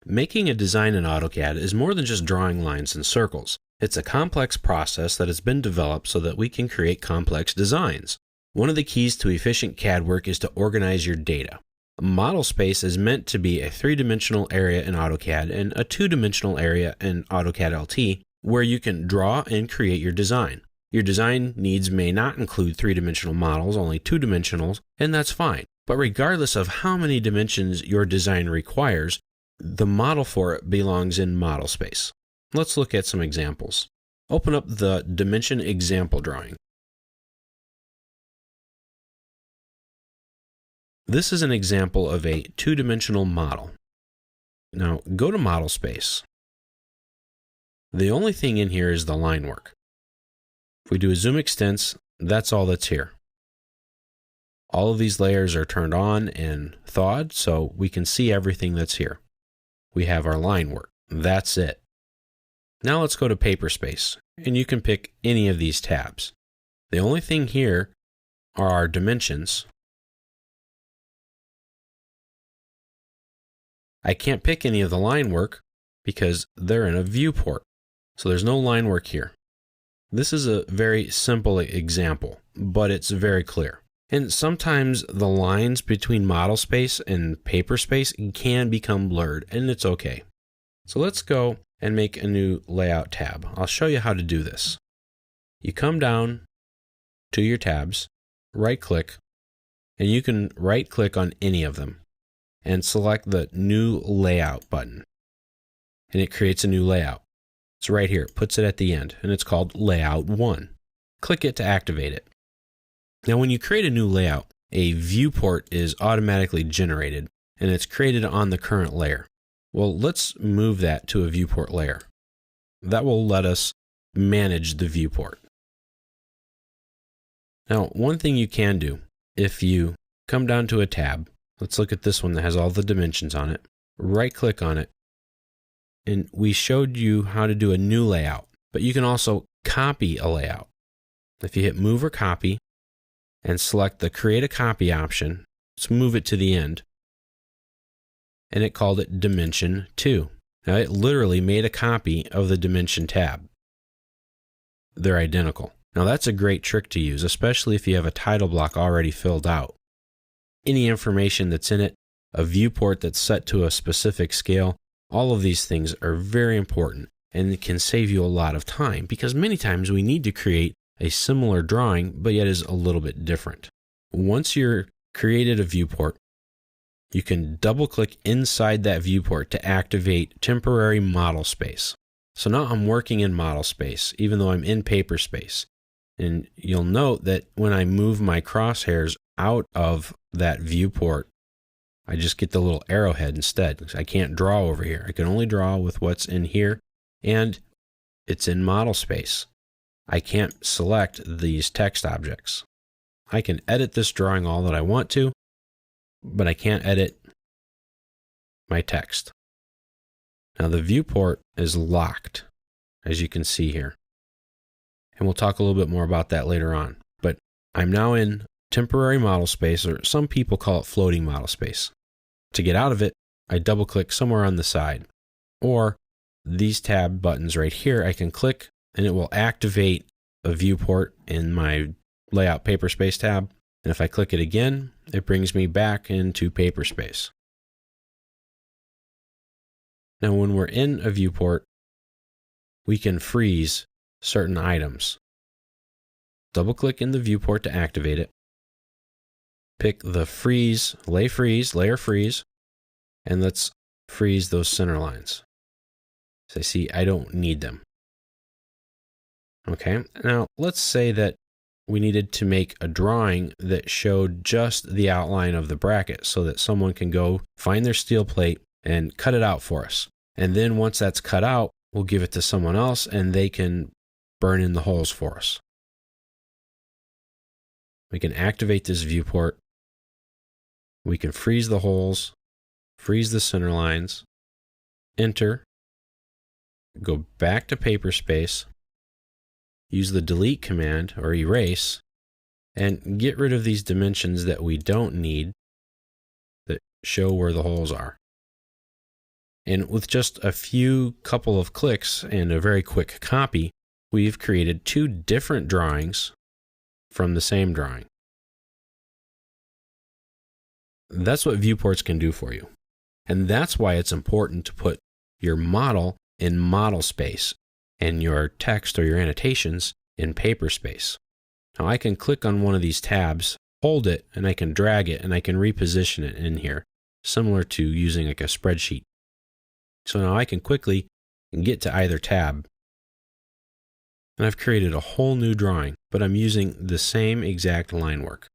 Making a design in AutoCAD is more than just drawing lines and circles. It's a complex process that has been developed so that we can create complex designs. One of the keys to efficient CAD work is to organize your data. A model space is meant to be a three-dimensional area in AutoCAD and a two-dimensional area in AutoCAD LT where you can draw and create your design. Your design needs may not include three-dimensional models, only two-dimensionals, and that's fine. But regardless of how many dimensions your design requires, the model for it belongs in model space. Let's look at some examples. Open up the dimension example drawing. This is an example of a two-dimensional model. Now go to model space. The only thing in here is the line work. If we do a zoom extents, that's all that's here. All of these layers are turned on and thawed, so we can see everything that's here. We have our line work. That's it. Now let's go to paper space, and you can pick any of these tabs. The only thing here are our dimensions. I can't pick any of the line work because they're in a viewport, so there's no line work here. This is a very simple example, but it's very clear. And sometimes the lines between model space and paper space can become blurred, and it's okay. So let's go and make a new layout tab. I'll show you how to do this. You come down to your tabs, right click, and you can right click on any of them and select the new layout button. And it creates a new layout. It's right here, it puts it at the end, and it's called Layout 1. Click it to activate it. Now, when you create a new layout, a viewport is automatically generated, and it's created on the current layer. Well, let's move that to a viewport layer. That will let us manage the viewport. Now, one thing you can do, if you come down to a tab, let's look at this one that has all the dimensions on it, right-click on it, and we showed you how to do a new layout, but you can also copy a layout. If you hit Move or Copy, and select the Create a Copy option, let's move it to the end. And it called it Dimension 2. Now it literally made a copy of the Dimension tab. They're identical. Now that's a great trick to use, especially if you have a title block already filled out. Any information that's in it, a viewport that's set to a specific scale, all of these things are very important and it can save you a lot of time because many times we need to create a similar drawing, but yet is a little bit different. Once you're created a viewport, you can double click inside that viewport to activate temporary model space. So now I'm working in model space, even though I'm in paper space. And you'll note that when I move my crosshairs out of that viewport, I just get the little arrowhead instead. I can't draw over here. I can only draw with what's in here, and it's in model space. I can't select these text objects. I can edit this drawing all that I want to, but I can't edit my text. Now the viewport is locked, as you can see here. And we'll talk a little bit more about that later on. But I'm now in temporary model space, or some people call it floating model space. To get out of it, I double click somewhere on the side, or these tab buttons right here, I can click and it will activate a viewport in my layout paper space tab. And if I click it again, it brings me back into paper space. Now, when we're in a viewport, we can freeze certain items. Double click in the viewport to activate it. Pick the freeze, layer freeze, and let's freeze those center lines. So see, I don't need them. Okay, now let's say that we needed to make a drawing that showed just the outline of the bracket so that someone can go find their steel plate and cut it out for us. And then once that's cut out, we'll give it to someone else and they can burn in the holes for us. We can activate this viewport. We can freeze the holes, freeze the center lines, enter, go back to paper space, use the delete command or erase, and get rid of these dimensions that we don't need that show where the holes are. And with just a couple of clicks and a very quick copy, we've created 2 different drawings from the same drawing. That's what viewports can do for you. And that's why it's important to put your model in model space and your text or your annotations in paper space. Now I can click on one of these tabs, hold it, and I can drag it and I can reposition it in here, similar to using like a spreadsheet. So now I can quickly get to either tab. And I've created a whole new drawing, but I'm using the same exact line work.